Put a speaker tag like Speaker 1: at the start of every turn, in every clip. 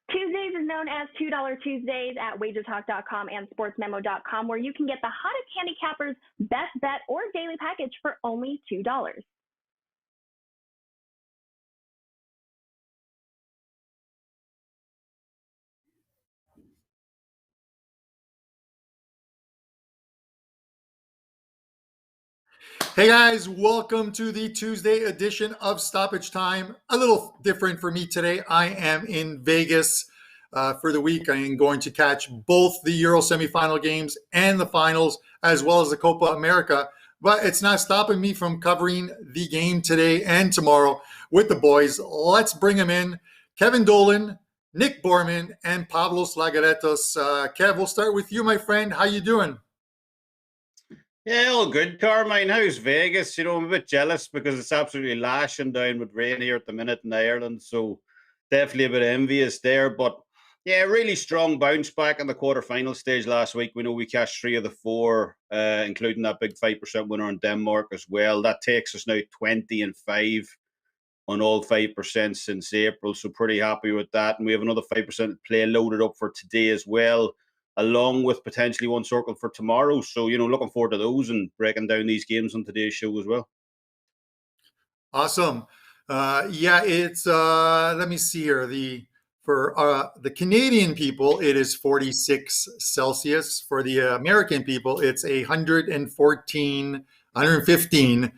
Speaker 1: Tuesdays is known as $2 Tuesdays at WagerTalk.com and SportsMemo.com, where you can get the hottest handicappers' best bet or daily package for only $2.
Speaker 2: Hey guys, welcome to the Tuesday edition of Stoppage Time. A little different for me today. I am in Vegas for the week. I am going to catch both the Euro semifinal games and the finals, as well as the Copa America. But it's not stopping me from covering the game today and tomorrow with the boys. Let's bring them in. Kevin Dolan, Nick Borrman, and Pavlos Laguretos. Kev, we'll start with you, my friend. How you doing?
Speaker 3: Yeah, all good, Carmine. How's Vegas? I'm a bit jealous because it's absolutely lashing down with rain here at the minute in Ireland. So definitely a bit envious there. But yeah, really strong bounce back in the quarterfinal stage last week. We know we cashed 3 of the 4, including that big 5% winner on Denmark as well. That takes us now 20-5 on all 5% since April. So pretty happy with that. And we have another 5% play loaded up for today as well, along with potentially one circle for tomorrow. So, looking forward to those and breaking down these games on today's show as well.
Speaker 2: Awesome. It's, let me see here. For the Canadian people, it is 46 Celsius. For the American people, it's 115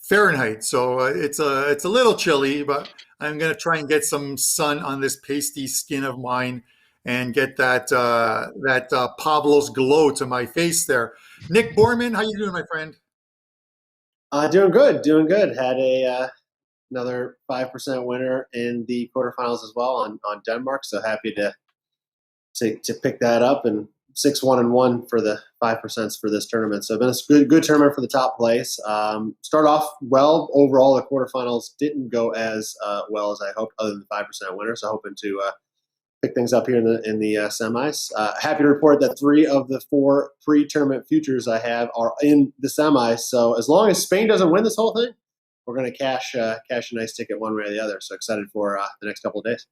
Speaker 2: Fahrenheit. So it's a little chilly, but I'm going to try and get some sun on this pasty skin of mine and get that Pavlos glow to my face there. Nick Borrman, how you doing, my friend?
Speaker 4: Doing good. Had another 5% winner in the quarterfinals as well on Denmark. So happy to pick that up, and 6-1-1 for the 5% for this tournament. So it's been a good tournament for the top place. Start off well overall. The quarterfinals didn't go as well as I hoped, other than the 5% winner. So hoping to pick things up here in the semis. Happy to report that 3 of the 4 pre-tournament futures I have are in the semis. So as long as Spain doesn't win this whole thing, we're going to cash a nice ticket one way or the other. So excited for the next couple of days.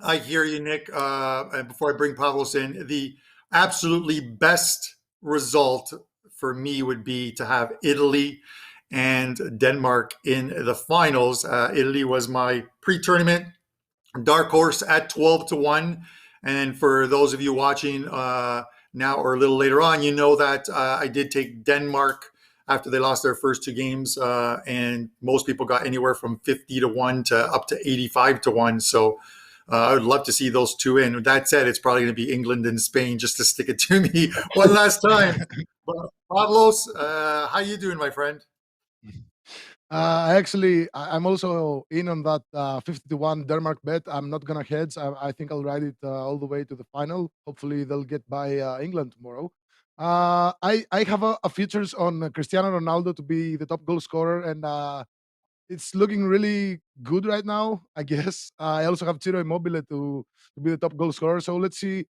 Speaker 2: I hear you, Nick. And before I bring Pavlos in, the absolutely best result for me would be to have Italy and Denmark in the finals. Italy was my pre-tournament dark horse at 12-1. And for those of you watching now or a little later on, you know that I did take Denmark after they lost their first 2 games. And most people got anywhere from 50-1 to up to 85-1. So I would love to see those 2 in. With that said, it's probably going to be England and Spain just to stick it to me one last time. But Pavlos, how you doing, my friend?
Speaker 5: I'm also in on that 50-1 Denmark bet. I'm not gonna hedge. I think I'll ride it all the way to the final. Hopefully, they'll get by England tomorrow. I have a futures on Cristiano Ronaldo to be the top goal scorer, and it's looking really good right now, I guess. I also have Ciro Immobile to be the top goal scorer. So let's see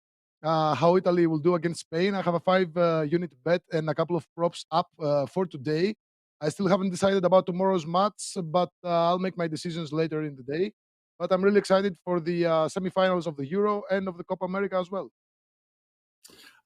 Speaker 5: how Italy will do against Spain. I have a 5-unit bet and a couple of props up for today. I still haven't decided about tomorrow's match, but I'll make my decisions later in the day. But I'm really excited for the semifinals of the Euro and of the Copa America as well.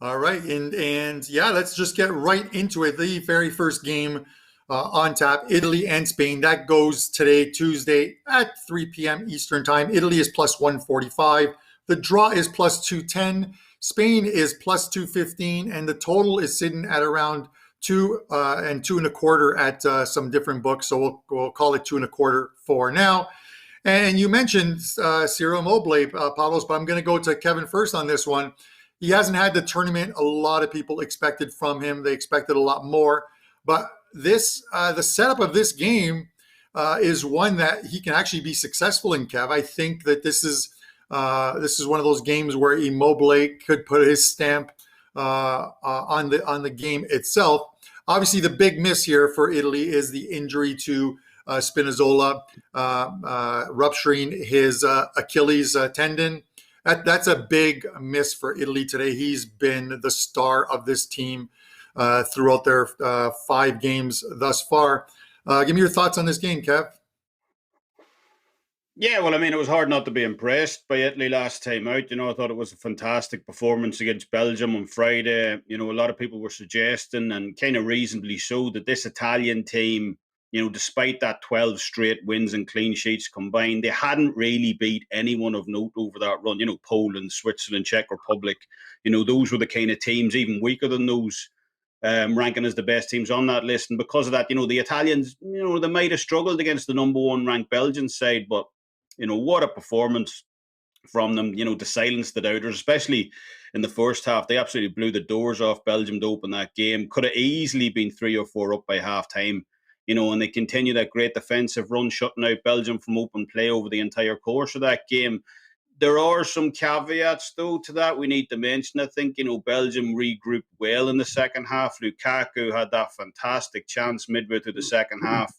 Speaker 2: All right, and yeah, let's just get right into it. The very first game on tap, Italy and Spain. That goes today, Tuesday at 3 p.m. Eastern time. Italy is plus 145. The draw is plus 210. Spain is plus 215, and the total is sitting at around 2 and 2.25 at some different books. So we'll call it 2.25 for now. And you mentioned Ciro Immobile, Pavlos, but I'm going to go to Kevin first on this one. He hasn't had the tournament a lot of people expected from him. They expected a lot more. But this, the setup of this game is one that he can actually be successful in, Kev. I think that this is one of those games where Immobile could put his stamp on the game itself. Obviously, the big miss here for Italy is the injury to Spinazzola, rupturing his Achilles tendon. That's a big miss for Italy today. He's been the star of this team throughout their 5 games thus far. Give me your thoughts on this game, Kev.
Speaker 3: Yeah, well, I mean, it was hard not to be impressed by Italy last time out. I thought it was a fantastic performance against Belgium on Friday. A lot of people were suggesting, and kind of reasonably so, that this Italian team, despite that 12 straight wins and clean sheets combined, they hadn't really beat anyone of note over that run. Poland, Switzerland, Czech Republic, those were the kind of teams, even weaker than those, ranking as the best teams on that list. And because of that, the Italians, they might have struggled against the number one ranked Belgian side, but what a performance from them, to silence the doubters, especially in the first half. They absolutely blew the doors off Belgium to open that game. Could have easily been 3 or 4 up by half time, and they continue that great defensive run, shutting out Belgium from open play over the entire course of that game. There are some caveats, though, to that we need to mention. I think, Belgium regrouped well in the second half. Lukaku had that fantastic chance midway through the second half,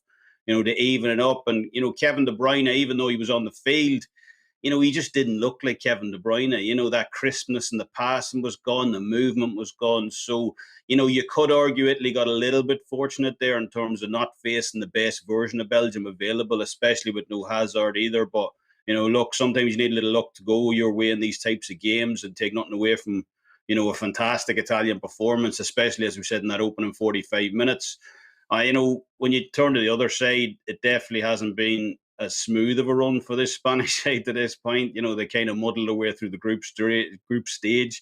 Speaker 3: to even it up. And, Kevin De Bruyne, even though he was on the field, he just didn't look like Kevin De Bruyne. That crispness in the passing was gone. The movement was gone. So, you could argue Italy got a little bit fortunate there in terms of not facing the best version of Belgium available, especially with no Hazard either. But, look, sometimes you need a little luck to go your way in these types of games and take nothing away from, a fantastic Italian performance, especially, as we said, in that opening 45 minutes. When you turn to the other side, it definitely hasn't been as smooth of a run for this Spanish side to this point. They kind of muddled their way through the group stage.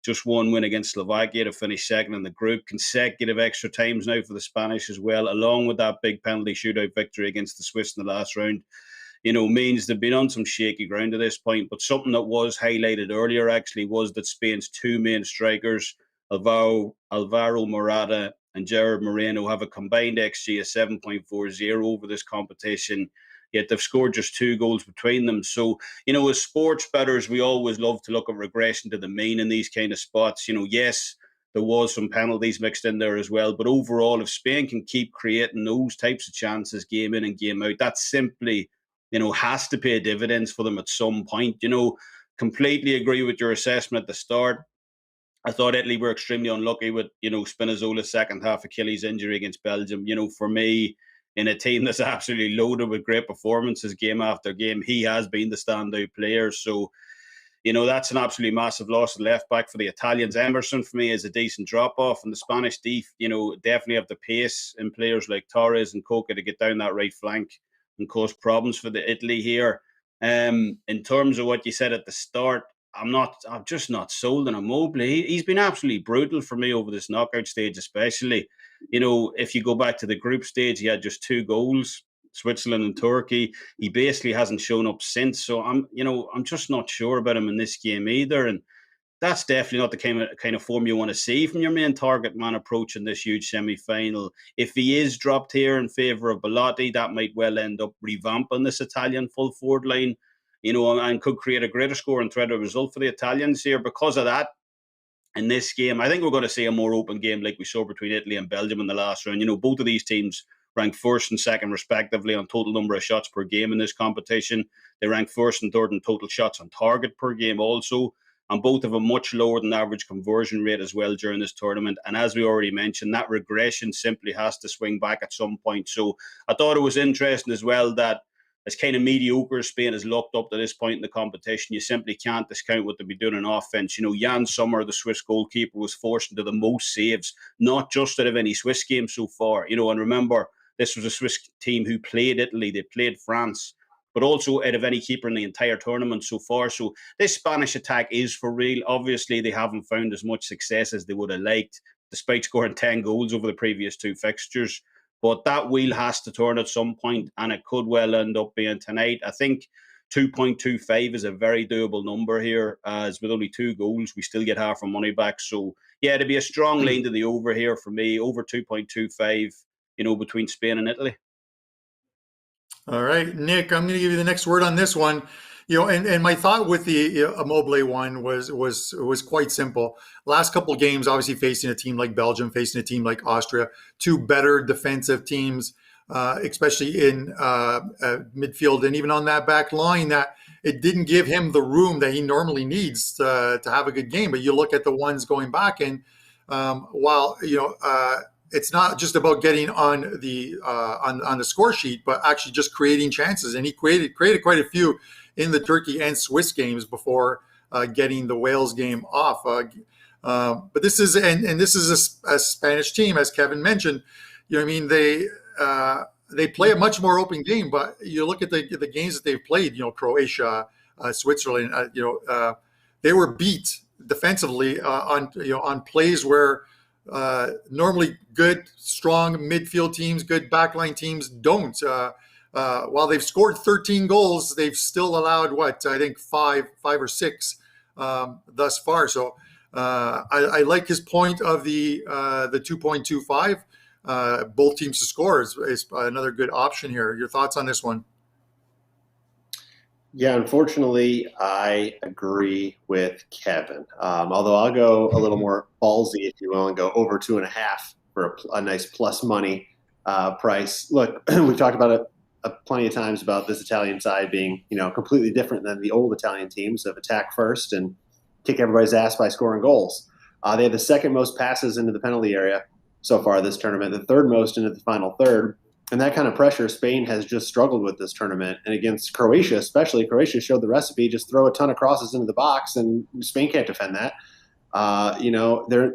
Speaker 3: Just one win against Slovakia to finish second in the group. Consecutive extra times now for the Spanish as well, along with that big penalty shootout victory against the Swiss in the last round. Means they've been on some shaky ground at this point. But something that was highlighted earlier actually was that Spain's two main strikers, Alvaro Morata and Gerard Moreno, have a combined XG of 7.40 over this competition. Yet they've scored just 2 goals between them. So, as sports bettors, we always love to look at regression to the mean in these kind of spots. Yes, there was some penalties mixed in there as well. But overall, if Spain can keep creating those types of chances game in and game out, that simply, has to pay dividends for them at some point. Completely agree with your assessment at the start. I thought Italy were extremely unlucky with, Spinazzola's second half Achilles injury against Belgium. For me, in a team that's absolutely loaded with great performances game after game, he has been the standout player. So, that's an absolutely massive loss at left back for the Italians. Emerson, for me, is a decent drop-off. And the Spanish definitely have the pace in players like Torres and Coca to get down that right flank and cause problems for the Italy here. In terms of what you said at the start, I'm just not sold on Immobile. He's been absolutely brutal for me over this knockout stage, especially. If you go back to the group stage, he had just 2 goals, Switzerland and Turkey. He basically hasn't shown up since. So I'm just not sure about him in this game either. And that's definitely not the kind of form you want to see from your main target man approaching this huge semi-final. If he is dropped here in favour of Belotti, that might well end up revamping this Italian full forward line, and could create a greater score and threat a result for the Italians here. Because of that, in this game, I think we're going to see a more open game like we saw between Italy and Belgium in the last round. Both of these teams ranked first and second, respectively, on total number of shots per game in this competition. They ranked first and third in total shots on target per game also. And both have a much lower than average conversion rate as well during this tournament. And as we already mentioned, that regression simply has to swing back at some point. So I thought it was interesting as well that as kind of mediocre as Spain has looked up to this point in the competition, you simply can't discount what they've been doing in offense. Jan Sommer, the Swiss goalkeeper, was forced into the most saves, not just out of any Swiss game so far. And remember, this was a Swiss team who played Italy, they played France, but also out of any keeper in the entire tournament so far. So this Spanish attack is for real. Obviously, they haven't found as much success as they would have liked, despite scoring 10 goals over the previous 2 fixtures. But that wheel has to turn at some point, and it could well end up being tonight. I think 2.25 is a very doable number here, as with only 2 goals, we still get half our money back. So, yeah, to be a strong lean to the over here for me, over 2.25, between Spain and Italy.
Speaker 2: All right, Nick, I'm going to give you the next word on this one. And my thought with the Immobile one was quite simple. Last couple of games, obviously facing a team like Belgium, facing a team like Austria, 2 better defensive teams, especially in midfield and even on that back line, that it didn't give him the room that he normally needs to have a good game. But you look at the ones going back, and while it's not just about getting on the score sheet, but actually just creating chances. And he created quite a few in the Turkey and Swiss games before getting the Wales game off. But this is this is a Spanish team, as Kevin mentioned. You know, what I mean, they play a much more open game. But you look at the games that they've played. You know, Croatia, Switzerland. They were beat defensively on plays where normally good, strong midfield teams, good backline teams don't. While they've scored 13 goals, they've still allowed I think five or six thus far. So I like his point of the 2.25. Both teams to score is another good option here. Your thoughts on this one?
Speaker 4: Yeah, unfortunately, I agree with Kevin. Although I'll go a little more ballsy, if you will, and go over 2.5 for a nice plus money price. Look, we've talked about it plenty of times about this Italian side being, completely different than the old Italian teams of attack first and kick everybody's ass by scoring goals. They have the second most passes into the penalty area so far this tournament, the third most into the final third. And that kind of pressure, Spain has just struggled with this tournament. And against Croatia, especially, Croatia showed the recipe: just throw a ton of crosses into the box, and Spain can't defend that.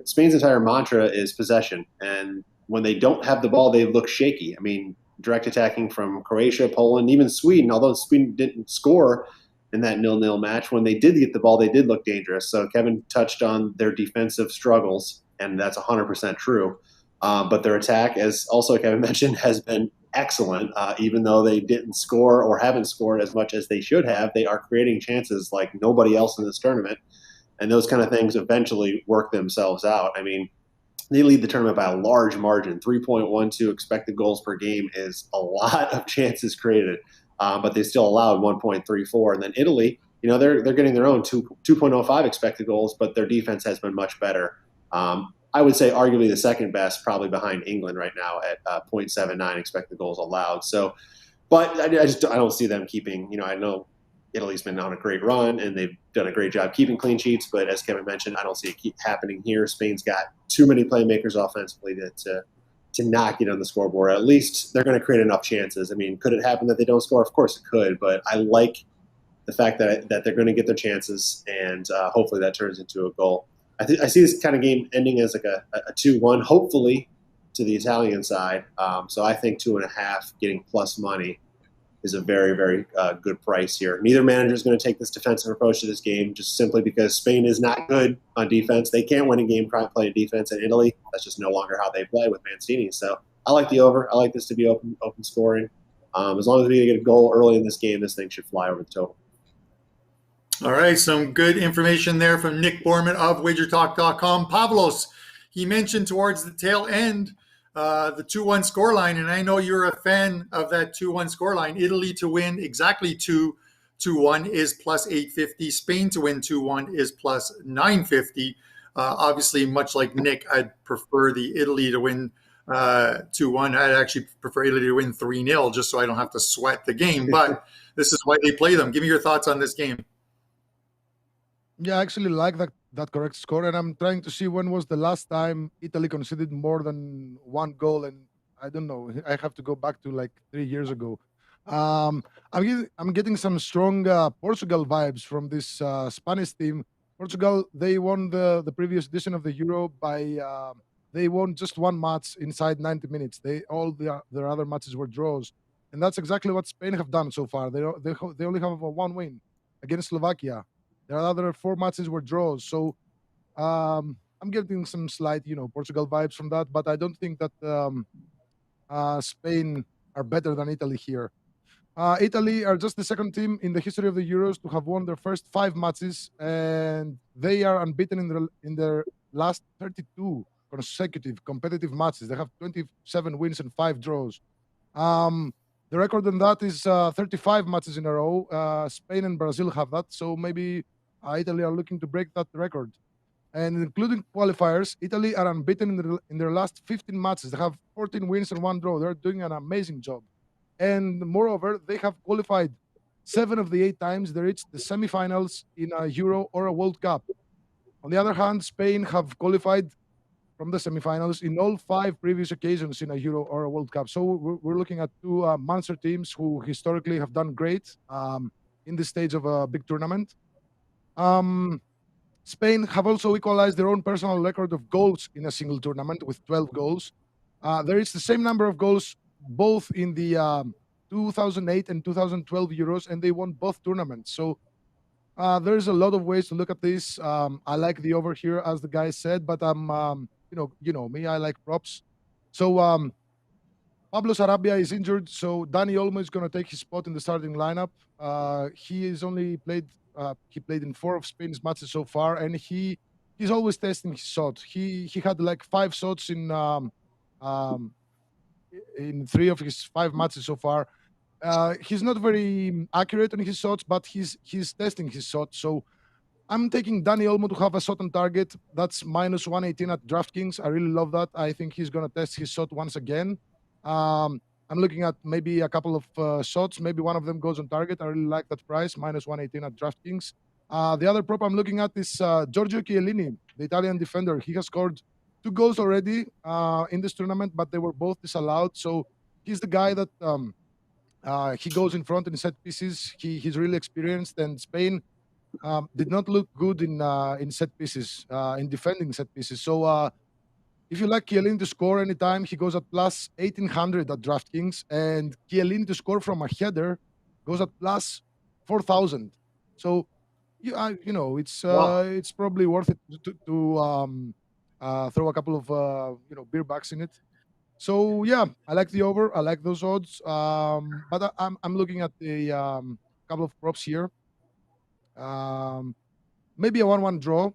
Speaker 4: Spain's entire mantra is possession. And when they don't have the ball, they look shaky. I mean, direct attacking from Croatia, Poland, even Sweden, although Sweden didn't score in that 0-0 match, when they did get the ball, they did look dangerous. So Kevin touched on their defensive struggles, and that's 100% true. But their attack, as also Kevin mentioned, has been excellent. Even though they didn't score or haven't scored as much as they should have, they are creating chances like nobody else in this tournament. And those kind of things eventually work themselves out. I mean, they lead the tournament by a large margin. 3.12 expected goals per game is a lot of chances created, but they still allowed 1.34. And then Italy, they're getting their own 2.05 expected goals, but their defense has been much better. I would say arguably the second best, probably behind England right now at 0.79 expected goals allowed. So, but I don't see them keeping, I know Italy's been on a great run and they've done a great job keeping clean sheets, but as Kevin mentioned, I don't see it keep happening here. Spain's got too many playmakers offensively to not get on the scoreboard. At least they're going to create enough chances. I mean, could it happen that they don't score? Of course it could, but I like the fact that they're going to get their chances, and hopefully that turns into a goal. I see this kind of game ending as like a 2-1, hopefully, to the Italian side. So I think 2.5 getting plus money is a very, very good price here. Neither manager is going to take this defensive approach to this game just simply because Spain is not good on defense. They can't win a game playing defense. And Italy, that's just no longer how they play with Mancini. So I like the over. I like this to be open scoring. As long as we get a goal early in this game, this thing should fly over the total.
Speaker 2: All right, some good information there from Nick Borrman of WagerTalk.com. Pavlos, he mentioned towards the tail end the 2-1 scoreline, and I know you're a fan of that 2-1 scoreline. Italy to win exactly 2-1 is plus 850. Spain to win 2-1 is plus 950. Obviously, much like Nick, I'd prefer the Italy to win 2-1. I'd actually prefer Italy to win 3-0 just so I don't have to sweat the game. But this is why they play them. Give me your thoughts on this game.
Speaker 5: Yeah, I actually like that correct score, and I'm trying to see when was the last time Italy conceded more than one goal, and I don't know. I have to go back to like 3 years ago. I'm getting some strong Portugal vibes from this Spanish team. Portugal, they won the previous edition of the Euro by they won just one match inside 90 minutes. Their other matches were draws, and that's exactly what Spain have done so far. They only have one win against Slovakia. Their other 4 matches were draws. So I'm getting some slight, Portugal vibes from that. But I don't think that Spain are better than Italy here. Italy are just the second team in the history of the Euros to have won their first 5 matches, and they are unbeaten in their last 32 consecutive competitive matches. They have 27 wins and 5 draws. The record on that is 35 matches in a row. Spain and Brazil have that, so maybe Italy are looking to break that record. And including qualifiers, Italy are unbeaten in their last 15 matches. They have 14 wins and 1 draw. They're doing an amazing job. And moreover, they have qualified 7 of the 8 times they reached the semifinals in a Euro or a World Cup. On the other hand, Spain have qualified from the semifinals in all 5 previous occasions in a Euro or a World Cup. So we're looking at 2 monster teams who historically have done great in this stage of a big tournament. Spain have also equalized their own personal record of goals in a single tournament with 12 goals. There is the same number of goals both in the 2008 and 2012 Euros, and they won both tournaments. So there's a lot of ways to look at this. I like the over here, as the guy said, but I'm, you know me, I like props. So Pablo Sarabia is injured, so Dani Olmo is going to take his spot in the starting lineup. He is only played. He played in 4 of Spain's matches so far, and he's always testing his shot. He had like 5 shots in 3 of his 5 matches so far. He's not very accurate on his shots, but he's testing his shot. So I'm taking Dani Olmo to have a shot on target. That's minus 118 at DraftKings. I really love that. I think he's going to test his shot once again. I'm looking at maybe a couple of shots. Maybe one of them goes on target. I really like that price, minus 118 at DraftKings. The other prop I'm looking at is Giorgio Chiellini, the Italian defender. He has scored 2 goals already in this tournament, but they were both disallowed. So he's the guy that he goes in front in set pieces. He's really experienced, and Spain did not look good in set pieces, in defending set pieces. So if you like Chiellini to score anytime, he goes at plus 1800 at DraftKings, and Chiellini to score from a header goes at plus 4000. So it's probably worth it to throw a couple of beer backs in it. So yeah, I like the over. I like those odds. But I'm looking at a couple of props here. Maybe a 1-1 draw,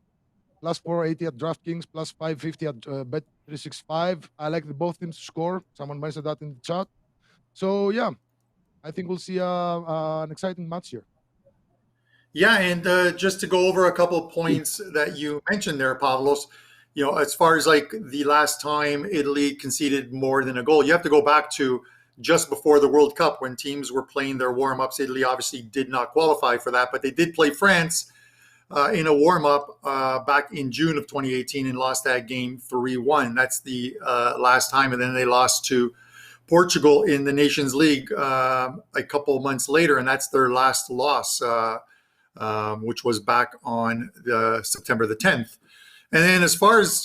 Speaker 5: plus 480 at DraftKings, plus 550 at Bet365. I like both teams to score. Someone mentioned that in the chat. So yeah, I think we'll see an exciting match here.
Speaker 2: Yeah, and just to go over a couple of points that you mentioned there, Pavlos, as far as like the last time Italy conceded more than a goal, you have to go back to just before the World Cup when teams were playing their warm-ups. Italy obviously did not qualify for that, but they did play France in a warm-up back in June of 2018 and lost that game 3-1. That's the last time, and then they lost to Portugal in the Nations League a couple months later, and that's their last loss, which was back on September the 10th. And then as far as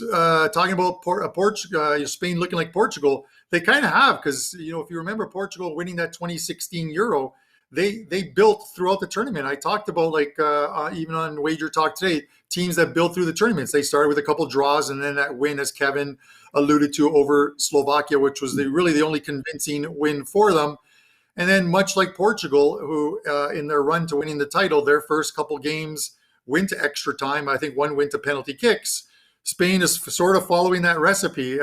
Speaker 2: talking about Spain looking like Portugal, they kind of have, because, if you remember Portugal winning that 2016 Euro, they built throughout the tournament. I talked about, even on Wager Talk today, teams that built through the tournaments. They started with a couple draws, and then that win, as Kevin alluded to, over Slovakia, which was really the only convincing win for them. And then much like Portugal, who in their run to winning the title, their first couple games went to extra time. I think one went to penalty kicks. Spain is sort of following that recipe.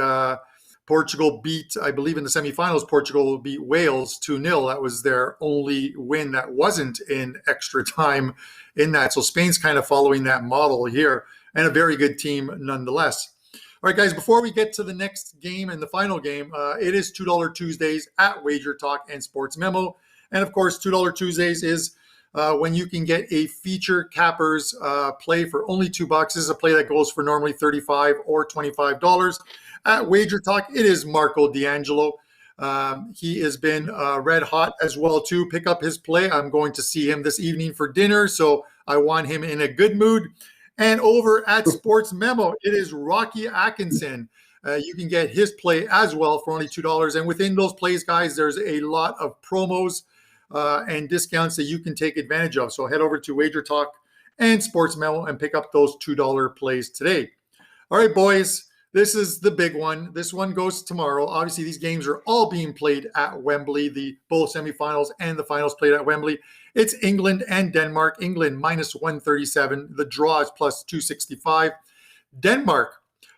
Speaker 2: Portugal beat, I believe in the semifinals, Portugal beat Wales 2-0. That was their only win that wasn't in extra time in that. So Spain's kind of following that model here, and a very good team nonetheless. All right, guys, before we get to the next game and the final game, it is $2 Tuesdays at Wager Talk and Sports Memo. And of course, $2 Tuesdays is when you can get a feature cappers play for only $2. This is a play that goes for normally $35 or $25. At Wager Talk, it is Marco D'Angelo. He has been red hot as well, too. Pick up his play. I'm going to see him this evening for dinner, so I want him in a good mood. And over at Sports Memo, it is Rocky Atkinson. You can get his play as well for only $2. And within those plays, guys, there's a lot of promos and discounts that you can take advantage of. So head over to Wager Talk and Sports Memo and pick up those $2 plays today. All right, boys, this is the big one. This one goes tomorrow. Obviously, these games are all being played at Wembley, the both semifinals and the finals played at Wembley. It's England and Denmark. England minus 137. The draw is plus 265. Denmark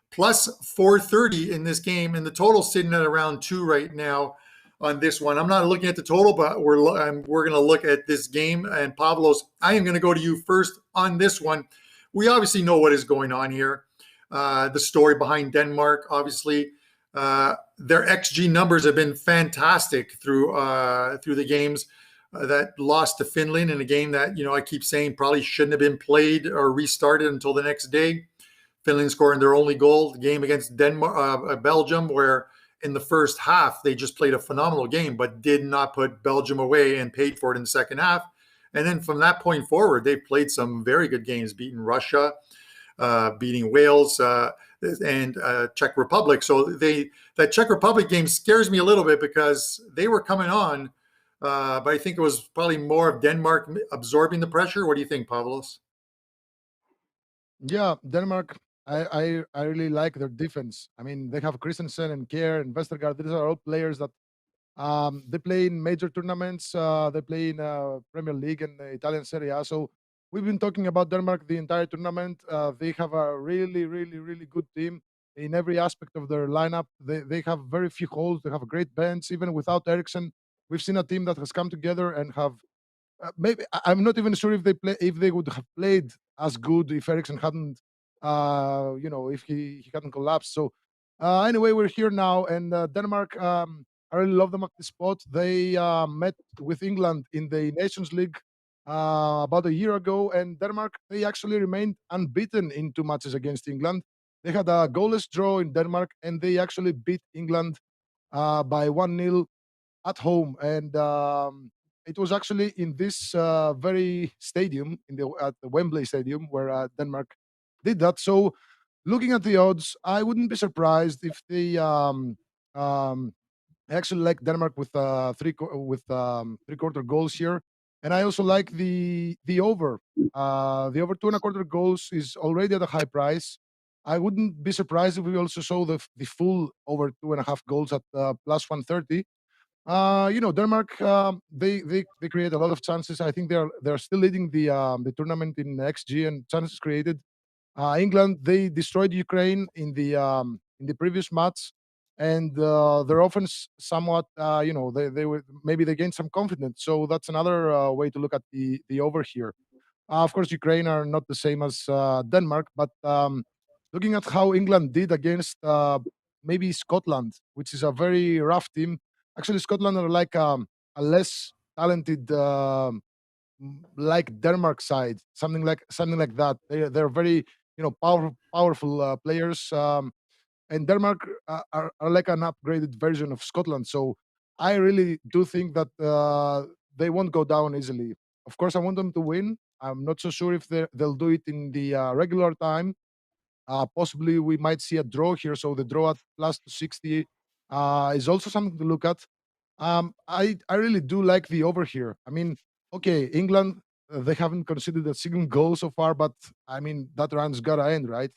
Speaker 2: plus 430 in this game, and the total sitting at around 2 right now on this one. I'm not looking at the total, but we're going to look at this game. And Pavlos, I am going to go to you first on this one. We obviously know what is going on here. The story behind Denmark, obviously, their XG numbers have been fantastic through the games. That lost to Finland in a game that, I keep saying probably shouldn't have been played or restarted until the next day. Finland scoring their only goal. The game against Belgium, where in the first half they just played a phenomenal game, but did not put Belgium away and paid for it in the second half. And then from that point forward, they've played some very good games, beating Russia, beating Wales, and Czech Republic. So that Czech Republic game scares me a little bit because they were coming on, but I think it was probably more of Denmark absorbing the pressure. What do you think, Pavlos?
Speaker 5: Yeah, Denmark. I really like their defense. I mean, they have Christensen and Kjær and Vestergaard. These are all players that they play in major tournaments. They play in Premier League and the Italian Serie A. So we've been talking about Denmark the entire tournament. They have a really, really, really good team in every aspect of their lineup. They have very few holes. They have a great bench. Even without Eriksson, we've seen a team that has come together and have maybe I'm not even sure if they would have played as good if Eriksson hadn't if he hadn't collapsed. So anyway, we're here now, and Denmark. I really love them at this spot. They met with England in the Nations League about a year ago, and Denmark, they actually remained unbeaten in 2 matches against England. They had a goalless draw in Denmark, and they actually beat England by 1-0 at home. And it was actually in this very stadium, at the Wembley Stadium, where Denmark did that. So, looking at the odds, I wouldn't be surprised if they I actually like Denmark with three-quarter goals here, and I also like the over. The over 2.25 goals is already at a high price. I wouldn't be surprised if we also saw the full over 2.5 goals at plus 130. Denmark, they create a lot of chances. I think they're still leading the tournament in XG and chances created. England, they destroyed Ukraine in the previous match, and their offense somewhat they were, maybe they gained some confidence. So that's another way to look at the over here. Of course, Ukraine are not the same as Denmark, but looking at how England did against maybe Scotland, which is a very rough team. Actually, Scotland are like a less talented, like Denmark side, something like that. They're very powerful players, and Denmark are like an upgraded version of Scotland. So I really do think that they won't go down easily. Of course, I want them to win. I'm not so sure if they'll do it in the regular time. Possibly we might see a draw here. So the draw at plus 260 is also something to look at. I really do like the over here. I mean, okay, England, they haven't conceded a single goal so far, but I mean, that run's got to end, right?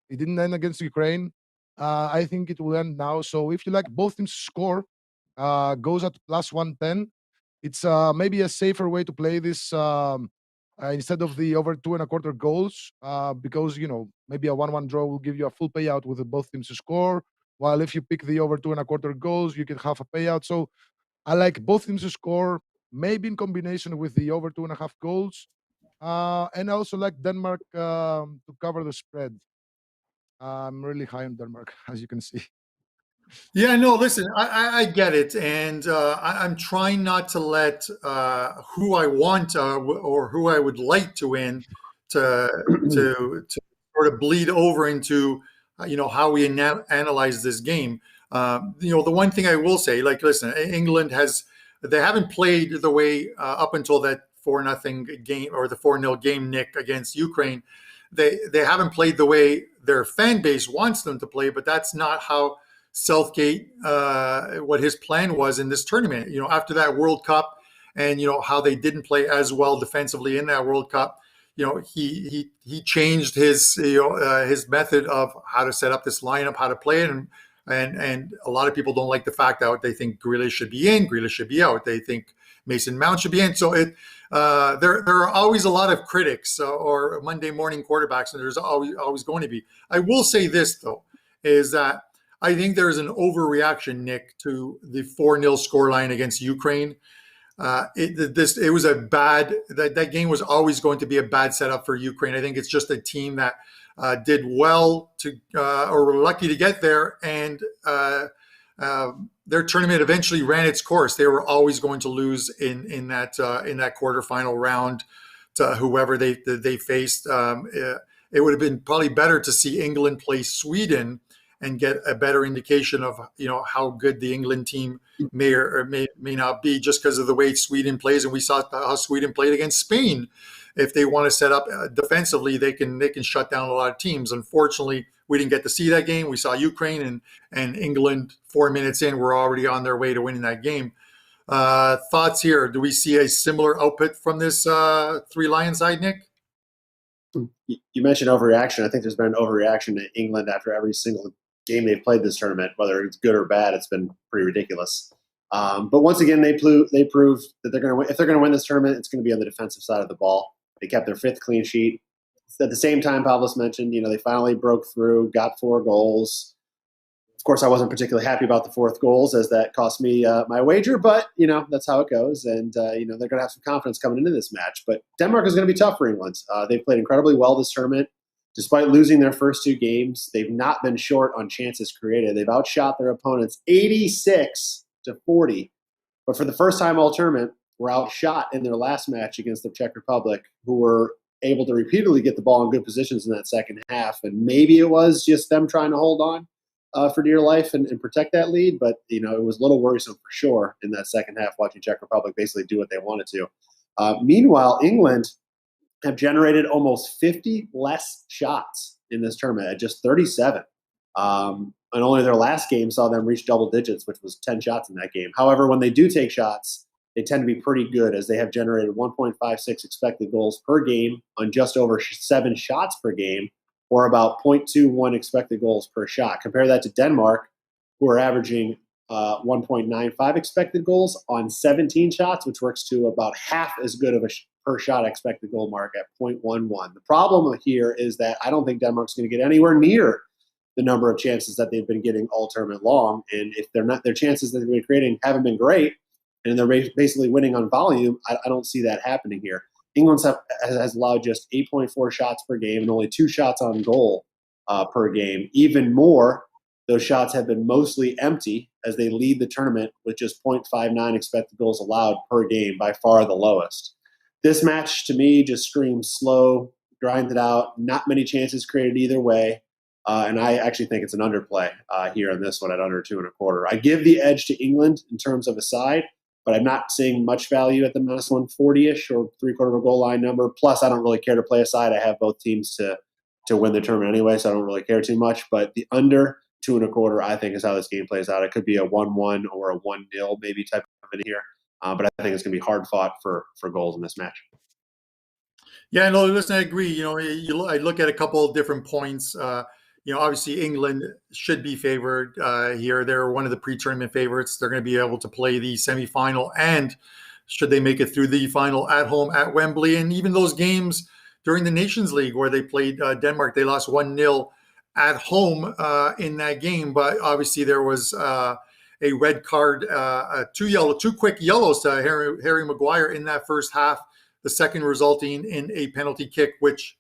Speaker 5: It didn't end against Ukraine. I think it will end now. So if you like both teams to score, goes at plus 110. It's maybe a safer way to play this instead of the over 2.25 goals, because maybe a 1-1 draw will give you a full payout with both teams to score. While if you pick the over 2.25 goals, you can have a payout. So I like both teams to score, maybe in combination with the over 2.5 goals. And I also like Denmark to cover the spread. I'm really high on Denmark, as you can see.
Speaker 2: Yeah, no, listen, I get it. And I'm trying not to let who I want or who I would like to win to sort of bleed over into, how we analyze this game. The one thing I will say, like, listen, England they haven't played the way up until that 4-0 game or the 4-0 game, Nick, against Ukraine. They haven't played the way their fan base wants them to play, but that's not how Southgate, what his plan was in this tournament. After that World Cup, and how they didn't play as well defensively in that World Cup. He changed his his method of how to set up this lineup, how to play it, and a lot of people don't like the fact that they think Grealish should be in, Grealish should be out. They think Mason Mount should be in. So there are always a lot of critics or Monday morning quarterbacks, and there's always going to be. I will say this though, is that I think there's an overreaction, Nick, to the 4-0 scoreline against Ukraine. It was a bad that game was always going to be a bad setup for Ukraine. I think it's just a team that did well or were lucky to get there, and their tournament eventually ran its course. They were always going to lose in that quarterfinal round to whoever they faced. it would have been probably better to see England play Sweden and get a better indication of how good the England team may or may not be, just because of the way Sweden plays. And we saw how Sweden played against Spain. If they want to set up defensively, they can shut down a lot of teams. Unfortunately, we didn't get to see that game. We saw Ukraine and England 4 minutes in were already on their way to winning that game. Thoughts here? Do we see a similar output from this Three Lions side, Nick?
Speaker 4: You mentioned overreaction. I think there's been an overreaction to England after every single game they've played this tournament, whether it's good or bad. It's been pretty ridiculous. But once again, they proved that they're going to win. If they're going to win this tournament, it's going to be on the defensive side of the ball. They kept their 5th clean sheet. At the same time, Pavlos mentioned, they finally broke through, got 4 goals. Of course, I wasn't particularly happy about the 4th goals, as that cost me my wager, but, that's how it goes. And, they're going to have some confidence coming into this match. But Denmark is going to be tough for England. They've played incredibly well this tournament. Despite losing their first 2 games, they've not been short on chances created. They've outshot their opponents 86-40. But for the first time all tournament, were outshot in their last match against the Czech Republic, who were able to repeatedly get the ball in good positions in that second half. And maybe it was just them trying to hold on for dear life and protect that lead. But, it was a little worrisome for sure in that second half, watching Czech Republic basically do what they wanted to. Meanwhile, England have generated almost 50 less shots in this tournament at just 37. And only their last game saw them reach double digits, which was 10 shots in that game. However, when they do take shots, they tend to be pretty good, as they have generated 1.56 expected goals per game on just over 7 shots per game, or about 0.21 expected goals per shot. Compare that to Denmark, who are averaging 1.95 expected goals on 17 shots, which works to about half as good of a per shot expected goal mark at 0.11. The problem here is that I don't think Denmark's going to get anywhere near the number of chances that they've been getting all tournament long. And if they're not, their chances that they've been creating haven't been great, and they're basically winning on volume, I don't see that happening here. England has allowed just 8.4 shots per game and only 2 shots on goal per game. Even more, those shots have been mostly empty, as they lead the tournament with just 0.59 expected goals allowed per game, by far the lowest. This match, to me, just screams slow, grinded out, not many chances created either way. And I actually think it's an underplay here on this one at under 2.25. I give the edge to England in terms of a side, but I'm not seeing much value at the minus 140-ish or 3/4 goal line number. Plus, I don't really care to play a side. I have both teams to win the tournament anyway, so I don't really care too much. But the under 2.25, I think, is how this game plays out. It could be a 1-1 or a 1-0 maybe type of in here. But I think it's going to be hard fought for goals in this match.
Speaker 2: Yeah, no, listen, I agree. I look at a couple of different points. Obviously England should be favored here. They're one of the pre-tournament favorites. They're going to be able to play the semifinal, and should they make it through the final at home at Wembley. And even those games during the Nations League where they played Denmark, they lost 1-0 at home in that game. But obviously there was a red card, 2 quick yellows to Harry Maguire in that first half, the second resulting in a penalty kick, which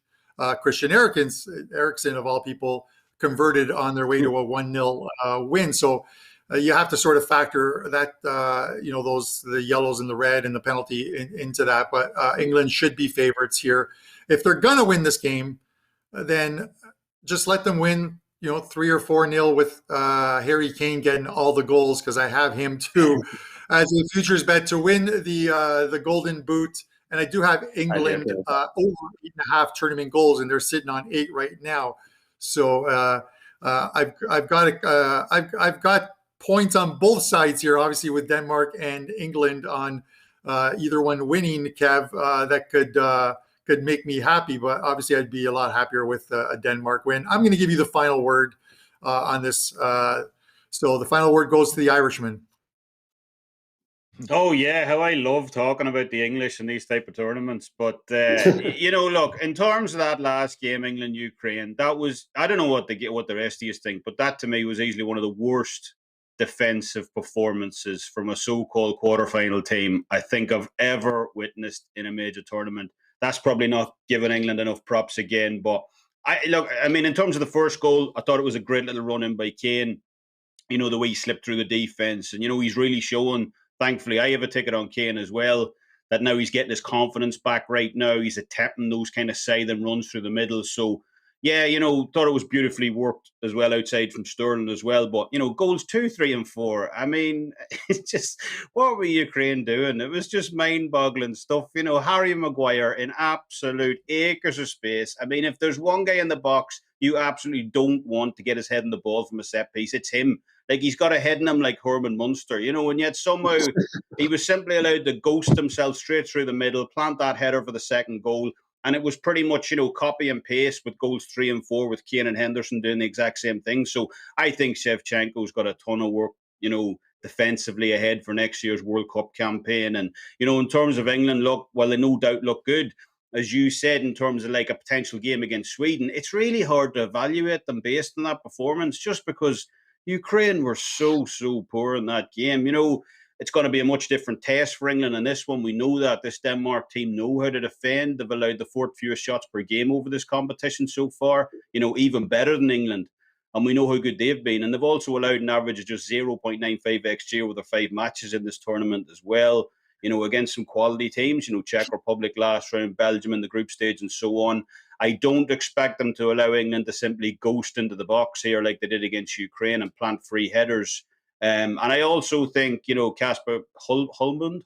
Speaker 2: Christian Eriksen, of all people, converted on their way to a 1-0 win. So you have to sort of factor that, the yellows and the red and the penalty into that. But England should be favorites here. If they're going to win this game, then just let them win, 3 or 4-0 with Harry Kane getting all the goals, because I have him too as a futures bet to win the Golden Boot. And I do have England over 8.5 tournament goals, and they're sitting on 8 right now. So I've got points on both sides here, obviously with Denmark and England on either one winning, Kev. That could make me happy, but obviously I'd be a lot happier with a Denmark win. I'm going to give you the final word on this. So the final word goes to the Irishman.
Speaker 3: Oh yeah, how I love talking about the English in these type of tournaments. But look, in terms of that last game, England-Ukraine, that was, I don't know what the rest of you think, but that to me was easily one of the worst defensive performances from a so-called quarterfinal team I think I've ever witnessed in a major tournament. That's probably not giving England enough props again. But in terms of the first goal, I thought it was a great little run in by Kane. The way he slipped through the defense, and he's really showing. Thankfully, I have a ticket on Kane as well, that now he's getting his confidence back right now. He's attempting those kind of scything runs through the middle. So yeah, thought it was beautifully worked as well outside from Sterling as well. But, goals 2, 3, and 4. I mean, it's just, what were Ukraine doing? It was just mind-boggling stuff. Harry Maguire in absolute acres of space. I mean, if there's one guy in the box you absolutely don't want to get his head in the ball from a set piece, it's him. Like, he's got a head in him like Herman Munster, and yet somehow he was simply allowed to ghost himself straight through the middle, plant that header for the second goal. And it was pretty much, copy and paste with goals 3 and 4 with Kane and Henderson doing the exact same thing. So I think Shevchenko's got a ton of work, defensively ahead for next year's World Cup campaign. And, in terms of England, they no doubt look good. As you said, in terms of like a potential game against Sweden, it's really hard to evaluate them based on that performance just because Ukraine were so poor in that game. It's going to be a much different test for England in this one. We know that this Denmark team know how to defend. They've allowed the 4th fewest shots per game over this competition so far, even better than England. And we know how good they've been. And they've also allowed an average of just 0.95 XG over their 5 matches in this tournament as well, against some quality teams, Czech Republic last round, Belgium in the group stage and so on. I don't expect them to allow England to simply ghost into the box here like they did against Ukraine and plant free headers. And I also think, Kasper Hulman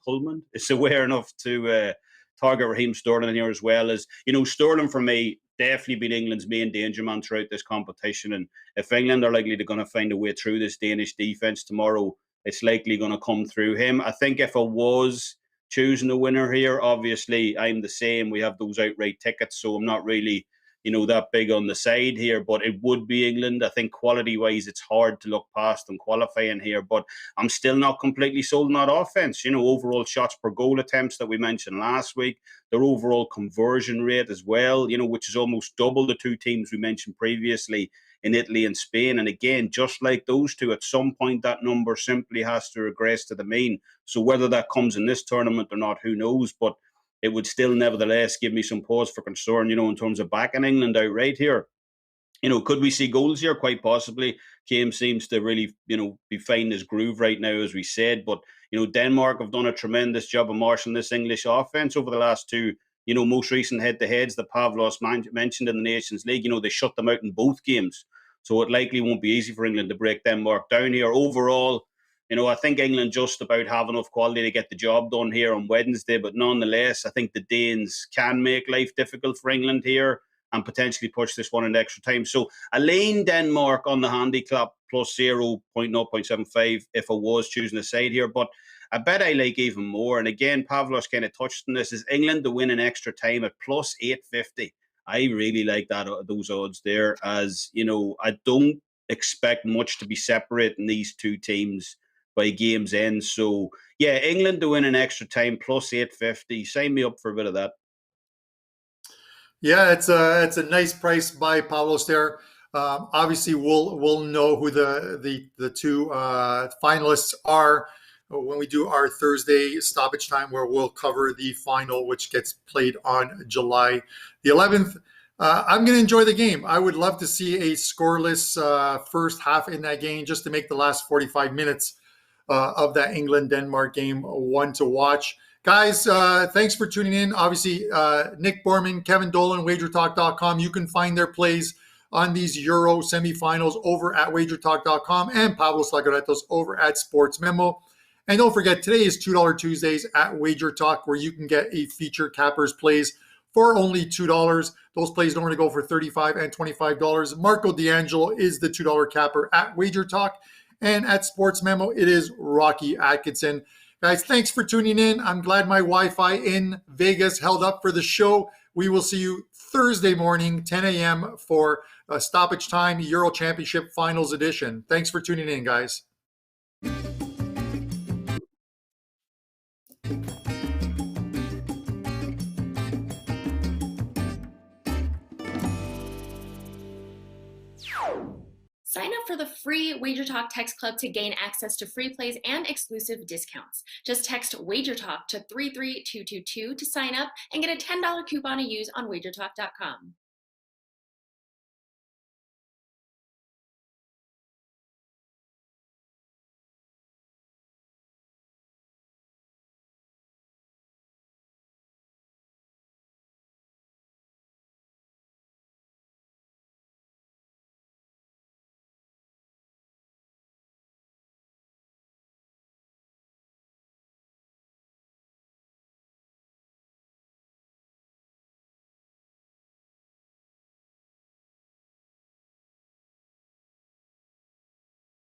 Speaker 3: is aware enough to target Raheem Sterling here as well. As, Sterling for me definitely been England's main danger man throughout this competition. And if England are likely to going to find a way through this Danish defence tomorrow, it's likely going to come through him. I think if I was choosing a winner here, obviously I'm the same. We have those outright tickets, so I'm not really that big on the side here, but it would be England. I think quality-wise, it's hard to look past them qualifying here, but I'm still not completely sold on that offense. Overall shots per goal attempts that we mentioned last week, their overall conversion rate as well, which is almost double the 2 teams we mentioned previously in Italy and Spain. And again, just like those two, at some point that number simply has to regress to the mean. So whether that comes in this tournament or not, who knows? But it would still nevertheless give me some pause for concern, in terms of backing England outright here. Could we see goals here? Quite possibly. Kane seems to really, be finding his groove right now, as we said. But, Denmark have done a tremendous job of marshalling this English offence over the last 2, most recent head-to-heads that Pavlos mentioned in the Nations League. They shut them out in both games. So it likely won't be easy for England to break Denmark down here. Overall, I think England just about have enough quality to get the job done here on Wednesday. But nonetheless, I think the Danes can make life difficult for England here and potentially push this one in extra time. So I lean Denmark on the handicap plus 0.075 if I was choosing a side here. But I bet I like even more. And again, Pavlos kind of touched on this, is England to win in extra time at plus 850. I really like those odds there, as, I don't expect much to be separating these 2 teams by game's end. So, yeah, England to win in extra time plus 850. Sign me up for a bit of that.
Speaker 2: Yeah, it's a nice price by Pavlos there. Obviously, we'll know who the 2 finalists are when we do our Thursday stoppage time, where we'll cover the final, which gets played on July the 11th. I'm going to enjoy the game. I would love to see a scoreless first half in that game, just to make the last 45 minutes of that England-Denmark game one to watch. Guys, thanks for tuning in. Obviously, Nick Borrman, Kevin Dolan, WagerTalk.com. You can find their plays on these Euro semifinals over at WagerTalk.com, and Pavlos Laguretos over at SportsMemo. And don't forget, today is $2 Tuesdays at WagerTalk, where you can get a feature cappers plays for only $2. Those plays normally go for $35 and $25. Marco D'Angelo is the $2 capper at WagerTalk. And at SportsMemo, it is Rocky Atkinson. Guys, thanks for tuning in. I'm glad my Wi-Fi in Vegas held up for the show. We will see you Thursday morning, 10 a.m. for Stoppage Time Euro Championship Finals Edition. Thanks for tuning in, guys.
Speaker 6: Sign up for the free WagerTalk text club to gain access to free plays and exclusive discounts. Just text WagerTalk to 33222 to sign up and get a $10 coupon to use on WagerTalk.com.